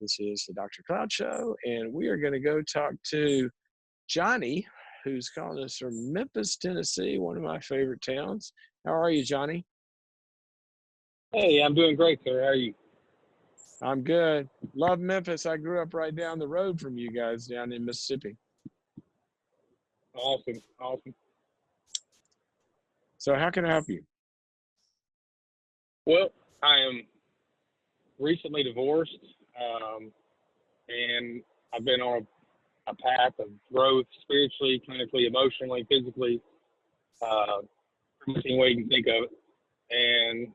This is the Dr. Cloud Show, and we are going to go talk to Johnny, who's calling us from Memphis, Tennessee, one of my favorite towns. How are you, Johnny? Hey, I'm doing great, sir. How are you? I'm good. Love Memphis. I grew up right down the road from you guys down in Mississippi. Awesome. So how can I help you? Well, I am recently divorced, and I've been on a path of growth spiritually, clinically, emotionally, physically, any way you can think of it. And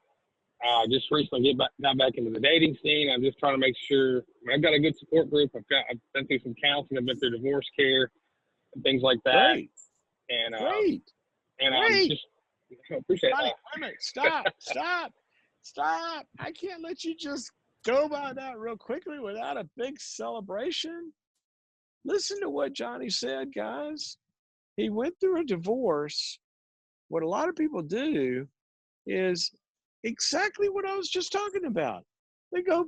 just recently got back into the dating scene. I'm just trying to make sure. I've got a good support group. I've been through some counseling. I've been through divorce care and things like that. Great. And Great. I'm just appreciate Johnny, that. wait a minute. Stop. I can't let you just go by that real quickly without a big celebration. Listen to what Johnny said, guys. He went through a divorce. What a lot of people do is exactly what I was just talking about. They go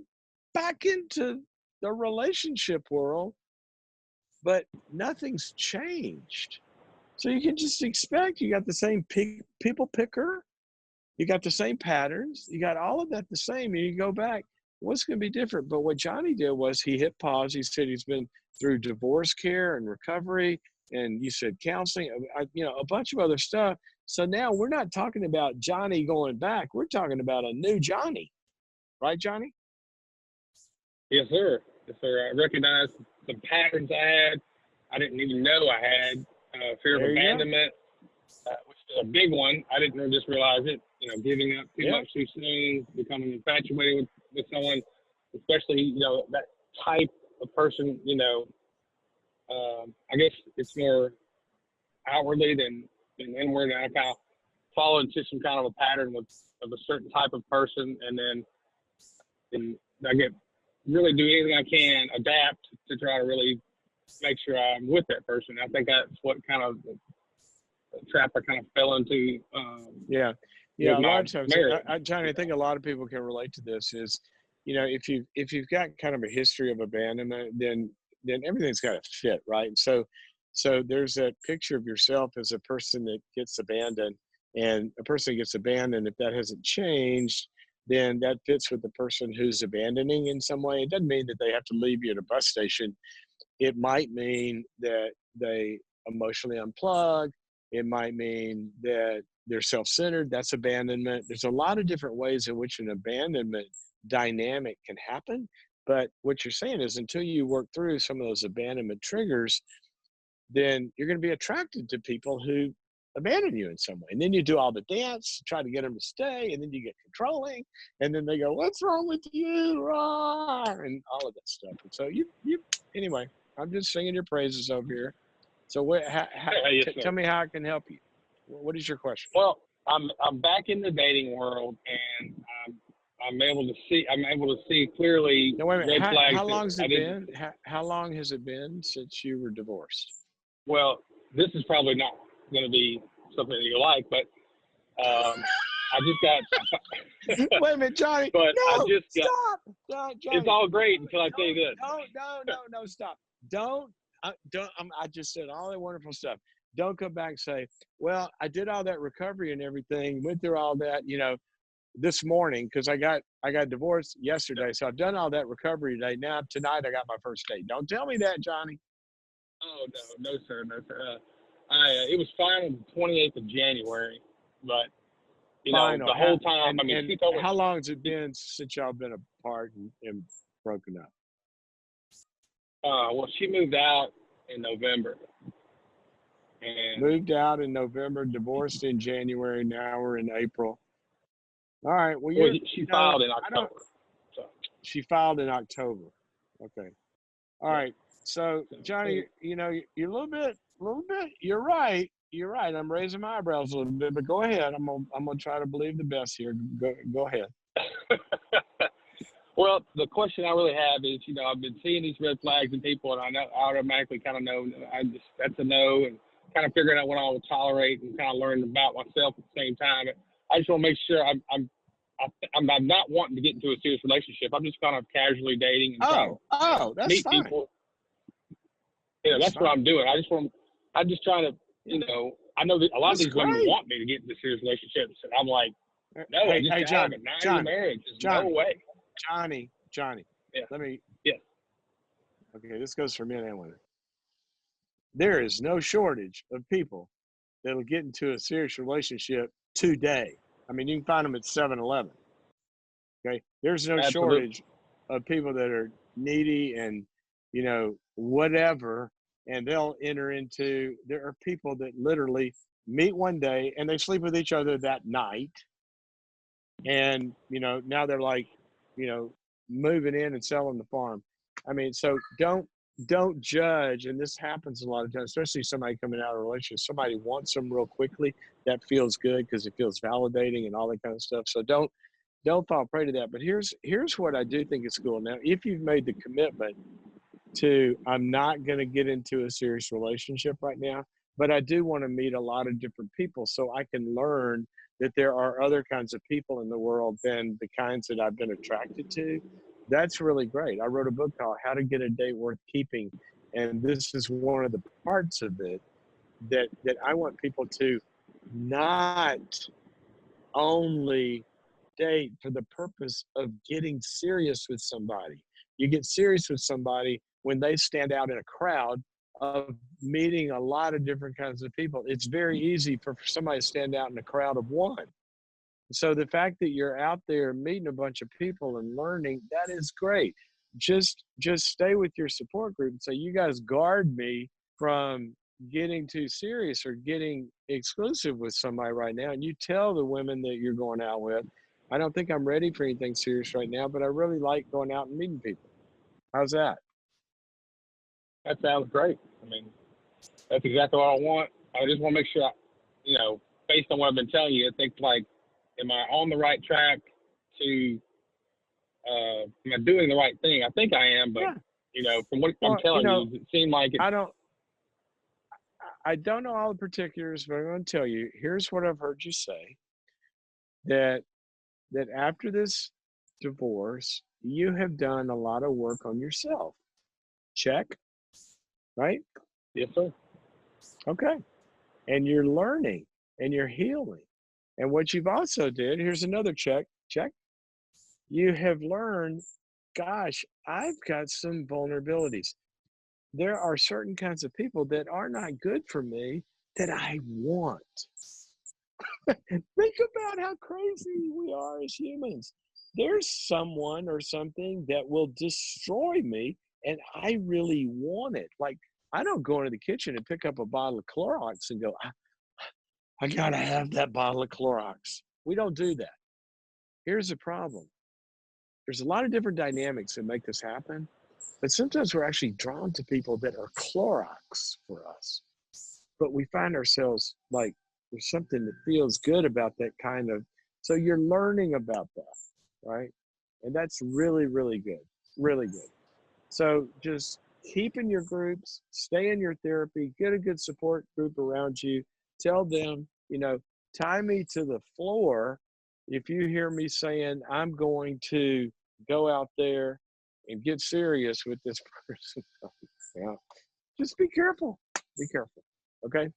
back into the relationship world, but nothing's changed. So you can just expect you got the same people picker, you got the same patterns, you got all of that the same, and you go back, what's going to be different? But what Johnny did was he hit pause. He said he's been through divorce care and recovery, and you said counseling, a bunch of other stuff. So now we're not talking about Johnny going back. We're talking about a new Johnny. Right, Johnny? Yes, sir. I recognized the patterns I had. I didn't even know I had fear of abandonment, which is a big one. I didn't just realize it. Giving up too much too soon, becoming infatuated with someone, especially that type of person. I guess it's more outwardly than inward. And I kind of fall into some kind of a pattern of a certain type of person, and then I get really do anything I can, adapt to try to really make sure I'm with that person. I think that's what kind of the trap I kind of fell into. A lot of times, Johnny, I think a lot of people can relate to this. Is if you've got kind of a history of abandonment, then everything's got to fit, right? So there's that picture of yourself as a person that gets abandoned, and a person that gets abandoned, if that hasn't changed, then that fits with the person who's abandoning in some way. It doesn't mean that they have to leave you at a bus station. It might mean that they emotionally unplug. It might mean that they're self-centered. That's abandonment. There's a lot of different ways in which an abandonment dynamic can happen. But what you're saying is until you work through some of those abandonment triggers, then you're going to be attracted to people who abandon you in some way. And then you do all the dance, try to get them to stay, and then you get controlling, and then they go, "What's wrong with you?" And all of that stuff. And so anyway, I'm just singing your praises over here. So tell me how I can help you. What is your question? Well, I'm back in the dating world, and I'm able to see clearly. No, wait a minute. Red flags. How long has it been? How long has it been since you were divorced? Well, this is probably not going to be something that you like, but I just got. Wait a minute, Johnny. But no, I just got. Stop, Johnny. It's all great until I say this. No, stop. Don't. I just said all that wonderful stuff. Don't come back and say, "Well, I did all that recovery and everything, went through all that, this morning because I got divorced yesterday, so I've done all that recovery today. Now tonight I got my first date." Don't tell me that, Johnny. Oh no, sir. It was fine on the 28th of January, but the whole time. How long has it been since y'all been apart and broken up? Well, she moved out in November. And moved out in November, divorced in January. Now we're in April. All right. Well, she filed in October. She filed in October. Okay. All right. So, Johnny, you're a little bit. You're right. I'm raising my eyebrows a little bit, but go ahead. I'm gonna try to believe the best here. Go ahead. Well, the question I really have is, I've been seeing these red flags in people, and I automatically kind of know that's a no, and kind of figuring out what I will tolerate and kind of learn about myself at the same time. I just want to make sure I'm I'm not wanting to get into a serious relationship. I'm just kind of casually dating and trying to that's meet fine. people. That's what I'm doing. I'm just trying to, I know that a lot of these women want me to get into serious relationships, and I'm like, no, I just got a 9-year marriage. There's no way. Johnny. Yeah. Yeah. Okay, this goes for men and women. There is no shortage of people that'll get into a serious relationship today. I mean, you can find them at 7-Eleven. Okay, there's no shortage of people that are needy and, whatever, and they'll enter into. There are people that literally meet one day and they sleep with each other that night, and now they're like, moving in and selling the farm. I mean, so don't judge, and this happens a lot of times, especially somebody coming out of a relationship. Somebody wants them real quickly. That feels good because it feels validating and all that kind of stuff. So don't fall prey to that. But here's what I do think is cool. Now, if you've made the commitment to, I'm not going to get into a serious relationship right now, but I do want to meet a lot of different people so I can learn that there are other kinds of people in the world than the kinds that I've been attracted to. That's really great. I wrote a book called How to Get a Date Worth Keeping. And this is one of the parts of it that I want people to not only date for the purpose of getting serious with somebody. You get serious with somebody when they stand out in a crowd of meeting a lot of different kinds of people. It's very easy for somebody to stand out in a crowd of one. So the fact that you're out there meeting a bunch of people and learning, that is great. Just stay with your support group and say, you guys guard me from getting too serious or getting exclusive with somebody right now. And you tell the women that you're going out with, I don't think I'm ready for anything serious right now, but I really like going out and meeting people. How's that? That sounds great. I mean, that's exactly what I want. I just want to make sure, based on what I've been telling you, I think, like, am I on the right track to, am I doing the right thing? I think I am, but, from what I'm telling you, it seemed like it. I don't know all the particulars, but I'm going to tell you, here's what I've heard you say, that after this divorce, you have done a lot of work on yourself. Check. Right? Yes, sir. Okay. And you're learning and you're healing. And what you've also did, here's another check. You have learned, gosh, I've got some vulnerabilities. There are certain kinds of people that are not good for me that I want. Think about how crazy we are as humans. There's someone or something that will destroy me, and I really want it. Like, I don't go into the kitchen and pick up a bottle of Clorox and go, I gotta have that bottle of Clorox. We don't do that. Here's the problem. There's a lot of different dynamics that make this happen, but sometimes we're actually drawn to people that are Clorox for us. But we find ourselves like, there's something that feels good about that kind of, so you're learning about that, right? And that's really, really good, really good. So just keep in your groups, stay in your therapy, get a good support group around you. Tell them, tie me to the floor if you hear me saying, I'm going to go out there and get serious with this person. Yeah. Just be careful. Be careful. Okay.